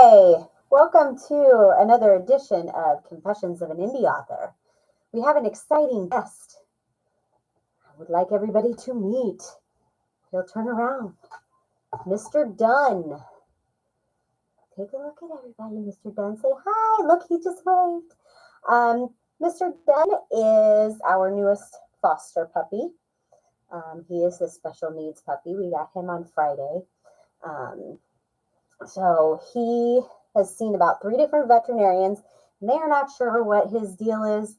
Hi, welcome to another edition of Confessions of an Indie Author. We have an exciting guest I would like everybody to meet. He'll turn around. Mr. Dunn. Take a look at everybody, Mr. Dunn. Say hi. Look, he just waved. Mr. Dunn is our newest foster puppy. He is a special needs puppy. We got him on Friday. So he has seen about 3 different veterinarians, and they are not sure what his deal is.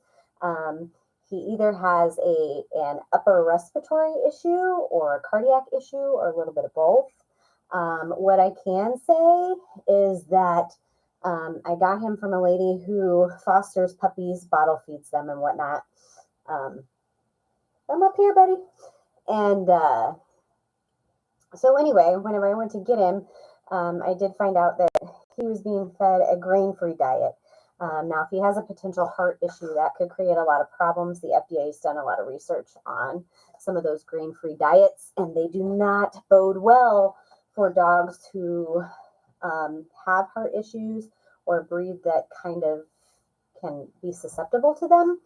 He either has an upper respiratory issue or a cardiac issue or a little bit of both. What I can say is that I got him from a lady who fosters puppies, bottle feeds them and whatnot. I'm up here, buddy. And so anyway, whenever I went to get him, I did find out that he was being fed a grain-free diet. Now, if he has a potential heart issue, that could create a lot of problems. The FDA has done a lot of research on some of those grain-free diets, and they do not bode well for dogs who have heart issues or a breed that kind of can be susceptible to them.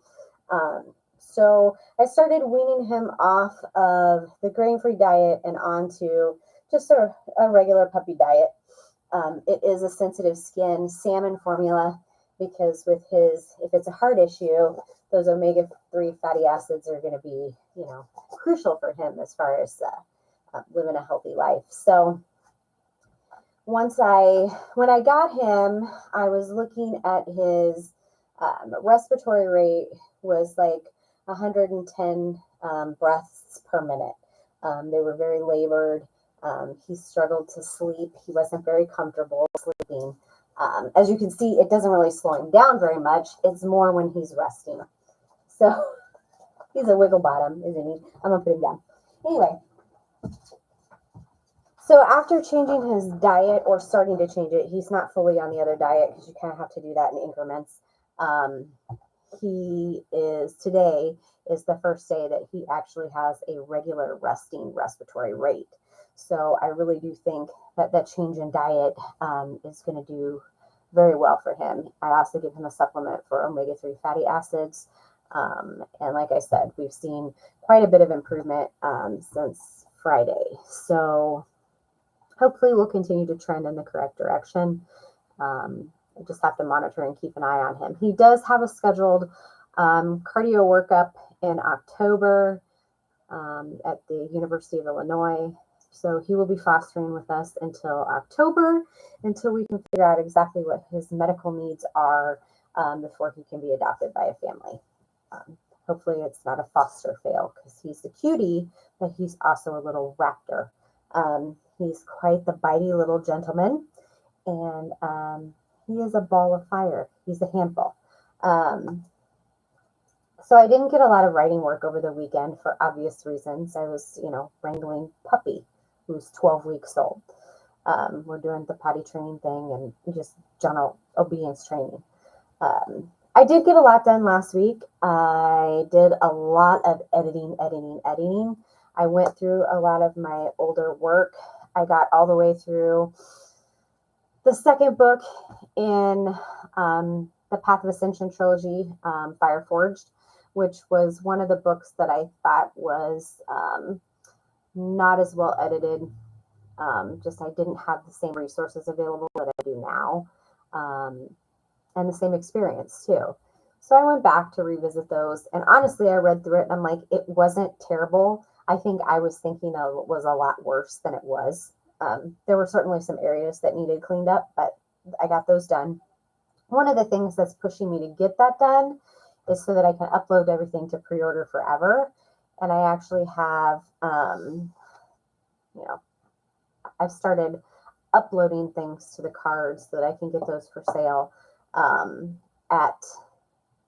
So I started weaning him off of the grain-free diet and onto just a regular puppy diet. It is a sensitive skin salmon formula because with if it's a heart issue, those omega-3 fatty acids are going to be, crucial for him as far as living a healthy life. So when I got him, I was looking at his respiratory rate was like 110 breaths per minute. They were very labored. He struggled to sleep. He wasn't very comfortable sleeping. As you can see, it doesn't really slow him down very much. It's more when he's resting. So he's a wiggle bottom, isn't he? I'm going to put him down. Anyway, so after changing his diet or starting to change it, he's not fully on the other diet because you kind of have to do that in increments. Today is the first day that he actually has a regular resting respiratory rate. So I really do think that change in diet is going to do very well for him. I also give him a supplement for omega-3 fatty acids. And like I said, we've seen quite a bit of improvement since Friday. So hopefully we'll continue to trend in the correct direction. I just have to monitor and keep an eye on him. He does have a scheduled cardio workup in October at the University of Illinois. So he will be fostering with us until October, until we can figure out exactly what his medical needs are before he can be adopted by a family. Hopefully it's not a foster fail because he's the cutie, but he's also a little raptor. He's quite the bitey little gentleman, and he is a ball of fire. He's a handful. So I didn't get a lot of writing work over the weekend for obvious reasons. I was, wrangling Puppy, who's 12 weeks old. We're doing the potty training thing and just general obedience training. I did get a lot done last week. I did a lot of editing. I went through a lot of my older work. I got all the way through the second book in the Path of Ascension trilogy, Fire Forged, which was one of the books that I thought was not as well edited. Just I didn't have the same resources available that I do now, and the same experience too. So I went back to revisit those, and honestly, I read through it and I'm like, it wasn't terrible. I think I was thinking it was a lot worse than it was. There were certainly some areas that needed cleaned up, but I got those done. One of the things that's pushing me to get that done is so that I can upload everything to pre-order forever. And I actually have, I've started uploading things to the cards so that I can get those for sale at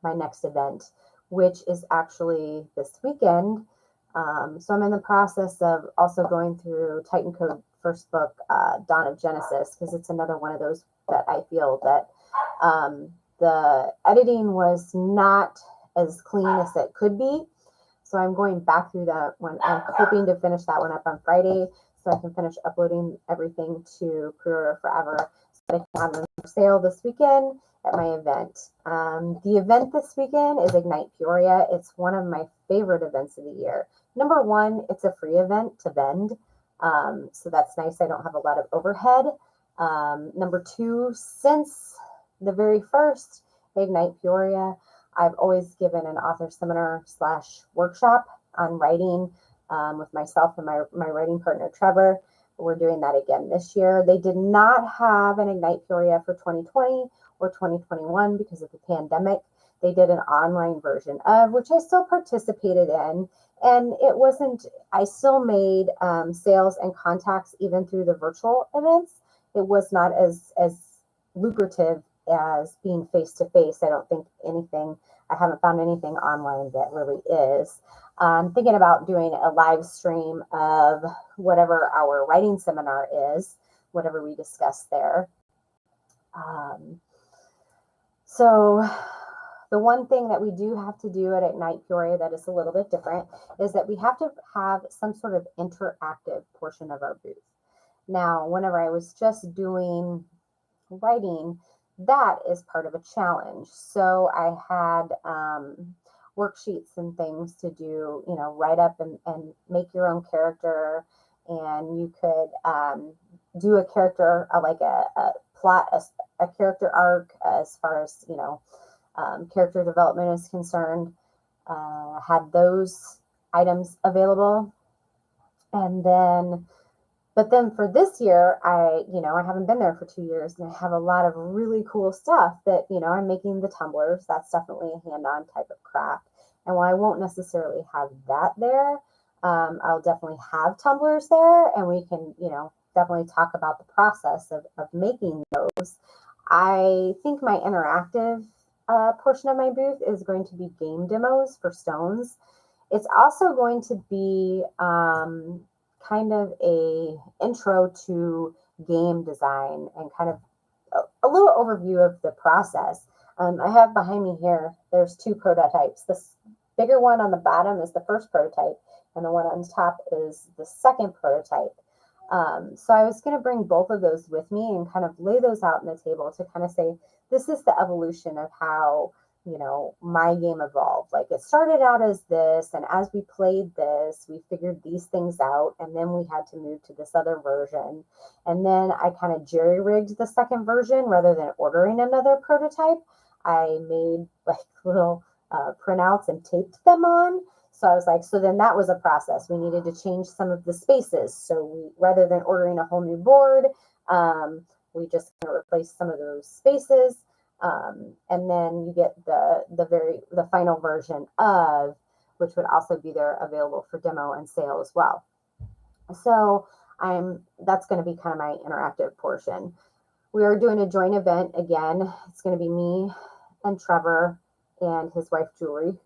my next event, which is actually this weekend. So I'm in the process of also going through Titan Code first book, Dawn of Genesis, because it's another one of those that I feel that the editing was not as clean as it could be. So I'm going back through that one. I'm hoping to finish that one up on Friday so I can finish uploading everything to pre-order forever. I can have them for sale this weekend at my event. The event this weekend is Ignite Peoria. It's one of my favorite events of the year. Number one, it's a free event to vend. So that's nice. I don't have a lot of overhead. Number two, since the very first Ignite Peoria, I've always given an author seminar / workshop on writing with myself and my writing partner, Trevor. We're doing that again this year. They did not have an Ignite Peoria for 2020 or 2021 because of the pandemic. They did an online version of, which I still participated in. And it wasn't, I still made sales and contacts even through the virtual events. It was not as lucrative as being face-to-face. I don't think I haven't found anything online that really is. Thinking about doing a live stream of whatever our writing seminar is, whatever we discuss there. So the one thing that we do have to do at Ignite Peoria that is a little bit different is that we have to have some sort of interactive portion of our booth. Now, whenever I was just doing writing, that is part of a challenge. So I had worksheets and things to do, write up and make your own character. And you could do a character, like a plot, a character arc as far as, character development is concerned. Had those items available. And then but then for this year, I haven't been there for 2 years, and I have a lot of really cool stuff that, I'm making the tumblers. That's definitely a hand-on type of craft. And while I won't necessarily have that there, I'll definitely have tumblers there, and we can, definitely talk about the process of making those. I think my interactive portion of my booth is going to be game demos for stones. It's also going to be kind of a intro to game design and kind of a little overview of the process. I have behind me here, there's 2 prototypes. This bigger one on the bottom is the first prototype, and the one on top is the second prototype. So I was going to bring both of those with me and kind of lay those out on the table to kind of say, this is the evolution of how my game evolved. Like, it started out as this, and as we played this, we figured these things out, and then we had to move to this other version. And then I kind of jerry-rigged the second version rather than ordering another prototype. I made like little printouts and taped them on. So I was like, so then that was a process. We needed to change some of the spaces. So rather than ordering a whole new board, we just kind of replaced some of those spaces. And then you get the final version of, which would also be there available for demo and sale as well. So that's going to be kind of my interactive portion. We are doing a joint event again. It's going to be me and Trevor and his wife Julie,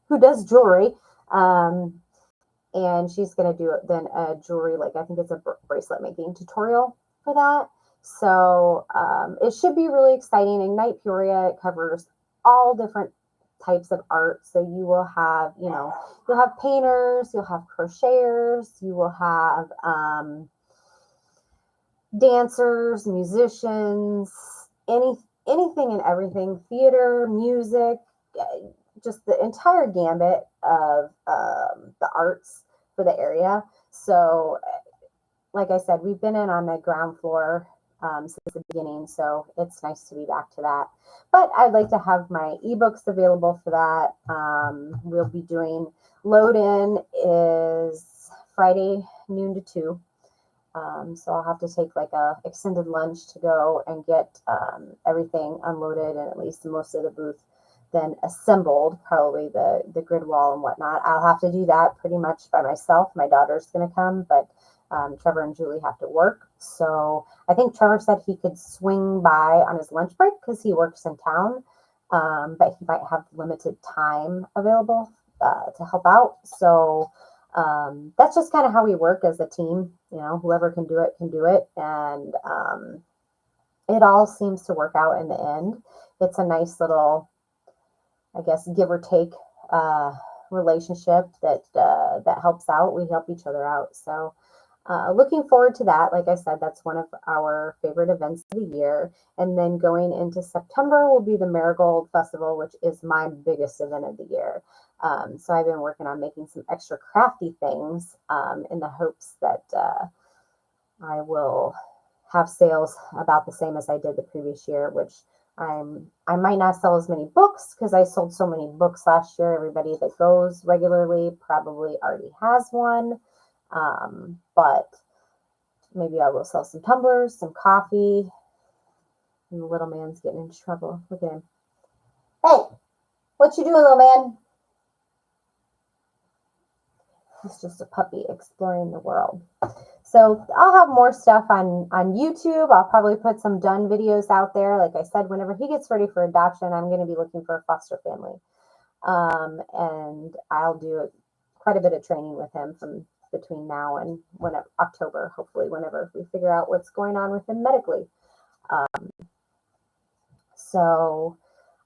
who does jewelry. And she's going to do then a jewelry, like I think it's a bracelet making tutorial for that. So it should be really exciting. Ignite Peoria, it covers all different types of art. So you will have, you'll have painters, you'll have crocheters, you will have dancers, musicians, anything and everything, theater, music, just the entire gambit of the arts for the area. So like I said, we've been in on the ground floor since the beginning, so it's nice to be back to that. But I'd like to have my ebooks available for that. We'll be doing load-in is Friday noon to 2. So I'll have to take like a extended lunch to go and get everything unloaded and at least most of the booth then assembled, probably the grid wall and whatnot. I'll have to do that pretty much by myself. My daughter's going to come, but Trevor and Julie have to work. So I think Trevor said he could swing by on his lunch break because he works in town, but he might have limited time available to help out. So that's just kind of how we work as a team. Whoever can do it can do it. And it all seems to work out in the end. It's a nice little, I guess, give or take relationship that helps out. We help each other out. So looking forward to that. Like I said, that's one of our favorite events of the year. And then going into September will be the Marigold Festival, which is my biggest event of the year. So I've been working on making some extra crafty things in the hopes that I will have sales about the same as I did the previous year, which I might not sell as many books because I sold so many books last year. Everybody that goes regularly probably already has one. But maybe I will sell some tumblers, some coffee. And the little man's getting into trouble. Look at him. Hey, what you doing, little man? He's just a puppy exploring the world. So I'll have more stuff on YouTube. I'll probably put some Dunn videos out there. Like I said, whenever he gets ready for adoption, I'm going to be looking for a foster family. And I'll do quite a bit of training with him from between now and October, hopefully, whenever we figure out what's going on with him medically. So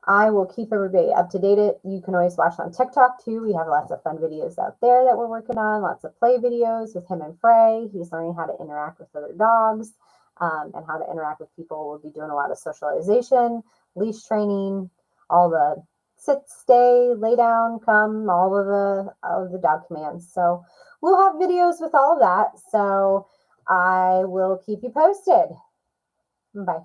I will keep everybody up to date. You can always watch on TikTok too. We have lots of fun videos out there that we're working on, lots of play videos with him and Frey. He's learning how to interact with other dogs and how to interact with people. We'll be doing a lot of socialization, leash training, all the sit, stay, lay down, come, all of the dog commands. So we'll have videos with all of that. So I will keep you posted. Bye.